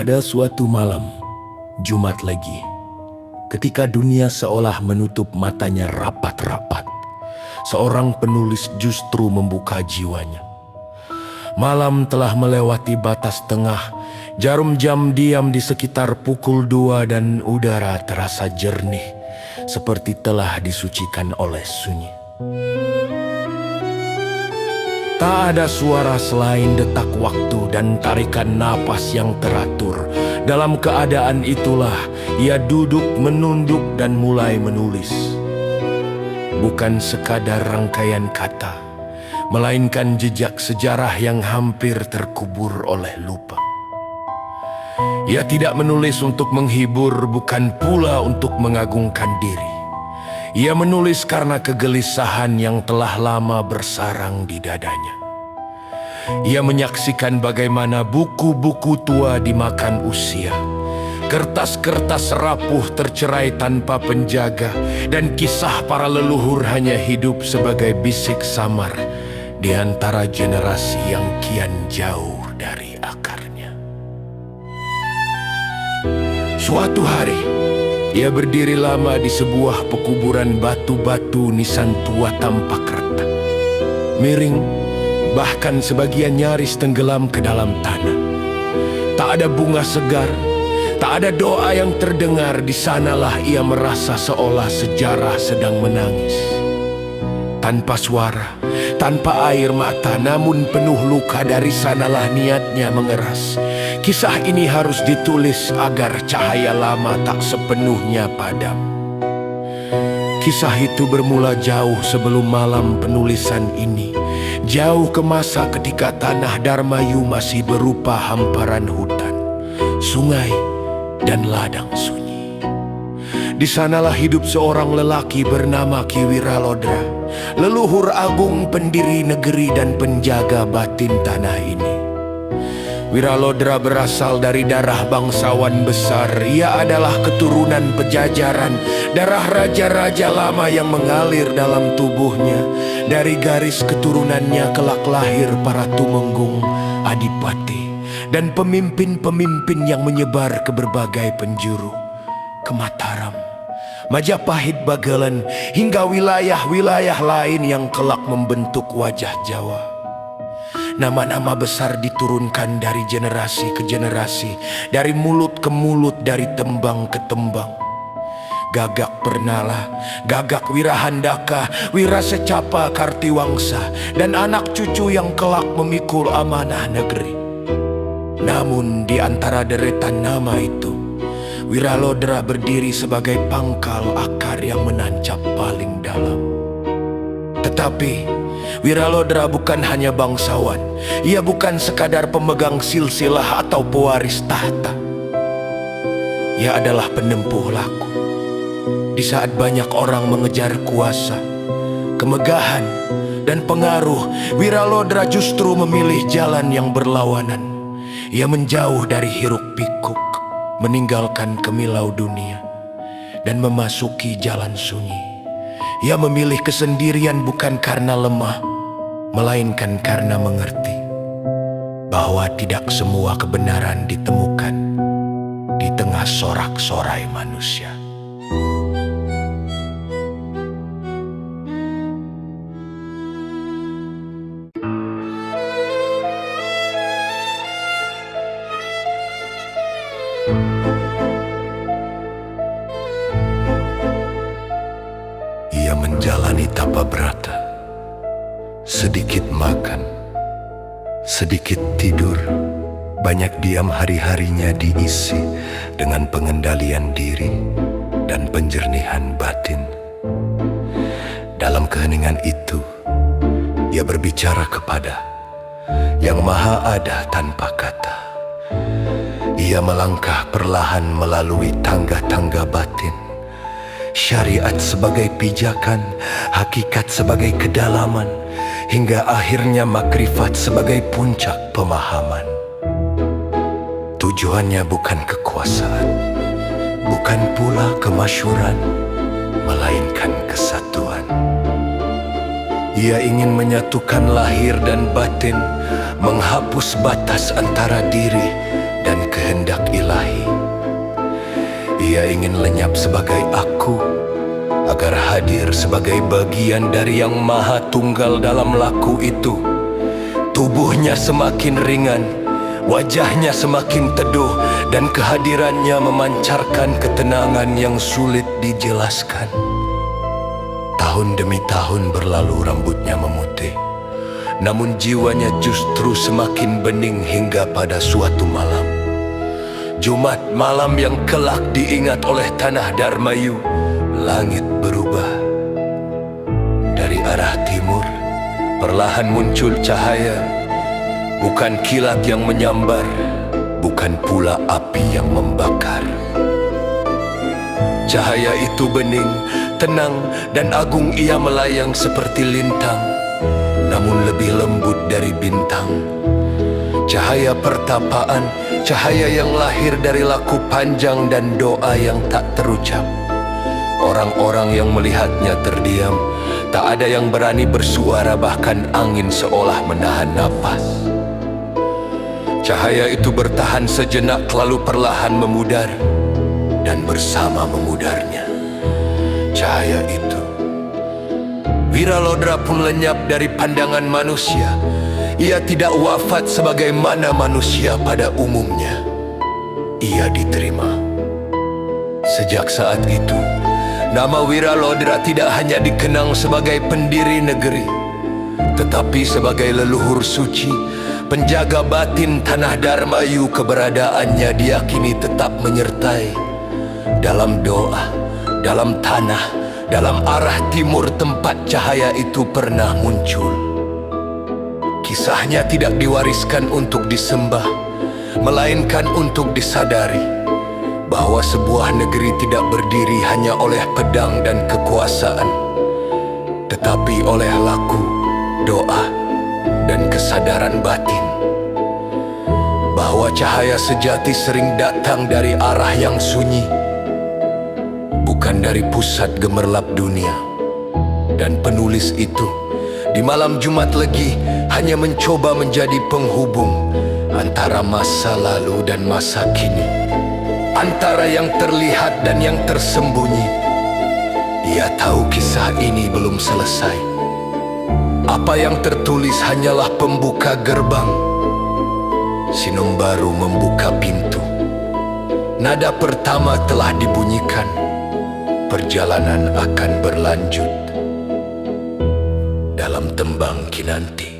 Pada suatu malam, Jumat Legi, ketika dunia seolah menutup matanya rapat-rapat, seorang penulis justru membuka jiwanya. Malam telah melewati batas tengah, jarum jam diam di sekitar pukul 2 dan udara terasa jernih, seperti telah disucikan oleh sunyi. Tak ada suara selain detak waktu dan tarikan napas yang teratur. Dalam keadaan itulah ia duduk menunduk dan mulai menulis. Bukan sekadar rangkaian kata, melainkan jejak sejarah yang hampir terkubur oleh lupa. Ia tidak menulis untuk menghibur, bukan pula untuk mengagungkan diri. Ia menulis karena kegelisahan yang telah lama bersarang di dadanya. Ia menyaksikan bagaimana buku-buku tua dimakan usia, kertas-kertas rapuh tercerai tanpa penjaga, dan kisah para leluhur hanya hidup sebagai bisik samar di antara generasi yang kian jauh dari akarnya. Suatu hari, ia berdiri lama di sebuah pekuburan batu-batu nisan tua tampak retak, miring, bahkan sebagian nyaris tenggelam ke dalam tanah. Tak ada bunga segar, tak ada doa yang terdengar. Di sanalah ia merasa seolah sejarah sedang menangis. Tanpa suara, tanpa air mata, namun penuh luka, dari sanalah niatnya mengeras. Kisah ini harus ditulis agar cahaya lama tak sepenuhnya padam. Kisah itu bermula jauh sebelum malam penulisan ini, jauh ke masa ketika tanah Darmayu masih berupa hamparan hutan, sungai, dan ladang sunyi. Di sanalah hidup seorang lelaki bernama Ki Wiralodra, leluhur agung pendiri negeri dan penjaga batin tanah ini. Wiralodra berasal dari darah bangsawan besar. Ia adalah keturunan Pejajaran, darah raja-raja lama yang mengalir dalam tubuhnya. Dari garis keturunannya kelak lahir para tumenggung, adipati, dan pemimpin-pemimpin yang menyebar ke berbagai penjuru, ke Mataram, Majapahit, Bagelen, hingga wilayah-wilayah lain yang kelak membentuk wajah Jawa. Nama-nama besar diturunkan dari generasi ke generasi, dari mulut ke mulut, dari tembang ke tembang. Gagak Pernala, Gagak Wirahandaka, Wirasecapa Kartiwangsa, dan anak cucu yang kelak memikul amanah negeri. Namun di antara deretan nama itu, Wiralodra berdiri sebagai pangkal akar yang menancap paling dalam. Tetapi Wiralodra bukan hanya bangsawan. Ia bukan sekadar pemegang silsilah atau pewaris tahta. Ia adalah penempuh laku. Di saat banyak orang mengejar kuasa, kemegahan, dan pengaruh, Wiralodra justru memilih jalan yang berlawanan. Ia menjauh dari hiruk pikuk, meninggalkan kemilau dunia, dan memasuki jalan sunyi. Ia memilih kesendirian bukan karena lemah, melainkan karena mengerti bahwa tidak semua kebenaran ditemukan di tengah sorak-sorai manusia. Ia menjalani tapa brata, sedikit makan, sedikit tidur. Banyak diam hari-harinya diisi dengan pengendalian diri dan penjernihan batin. Dalam keheningan itu, ia berbicara kepada Yang Maha Ada tanpa kata. Ia melangkah perlahan melalui tangga-tangga batin. Syariat sebagai pijakan, hakikat sebagai kedalaman, hingga akhirnya makrifat sebagai puncak pemahaman. Tujuannya bukan kekuasaan, bukan pula kemasyhuran, melainkan kesatuan. Ia ingin menyatukan lahir dan batin, menghapus batas antara diri dan kehidupan. kehendak ilahi. Ia ingin lenyap sebagai aku, agar hadir sebagai bagian dari yang maha tunggal dalam laku itu. Tubuhnya semakin ringan, wajahnya semakin teduh, dan kehadirannya memancarkan ketenangan yang sulit dijelaskan. Tahun demi tahun berlalu, rambutnya memutih, namun jiwanya justru semakin bening hingga pada suatu malam. Jumat malam yang kelak diingat oleh tanah Darmayu. Langit berubah. Dari arah timur, perlahan muncul cahaya. Bukan kilat yang menyambar, bukan pula api yang membakar. Cahaya itu bening, tenang, dan agung. Ia melayang seperti lintang, namun lebih lembut dari bintang. Cahaya pertapaan, cahaya yang lahir dari laku panjang dan doa yang tak terucap. Orang-orang yang melihatnya terdiam, tak ada yang berani bersuara, bahkan angin seolah menahan napas. Cahaya itu bertahan sejenak, lalu perlahan memudar, dan bersama memudarnya cahaya itu, Wiralodra pun lenyap dari pandangan manusia. Ia tidak wafat sebagaimana manusia pada umumnya. Ia diterima. Sejak saat itu, nama Wiralodra tidak hanya dikenang sebagai pendiri negeri, tetapi sebagai leluhur suci, penjaga batin tanah Darmayu. Keberadaannya diyakini tetap menyertai dalam doa, dalam tanah, dalam arah timur tempat cahaya itu pernah muncul. Kisahnya tidak diwariskan untuk disembah, melainkan untuk disadari bahwa sebuah negeri tidak berdiri hanya oleh pedang dan kekuasaan, tetapi oleh laku, doa, dan kesadaran batin. Bahwa cahaya sejati sering datang dari arah yang sunyi, bukan dari pusat gemerlap dunia. Dan penulis itu di malam Jumat Legi hanya mencoba menjadi penghubung antara masa lalu dan masa kini, antara yang terlihat dan yang tersembunyi. Ia tahu kisah ini belum selesai. Apa yang tertulis hanyalah pembuka gerbang. Sinum baru membuka pintu. Nada pertama telah dibunyikan. Perjalanan akan berlanjut dalam tembang kinanti.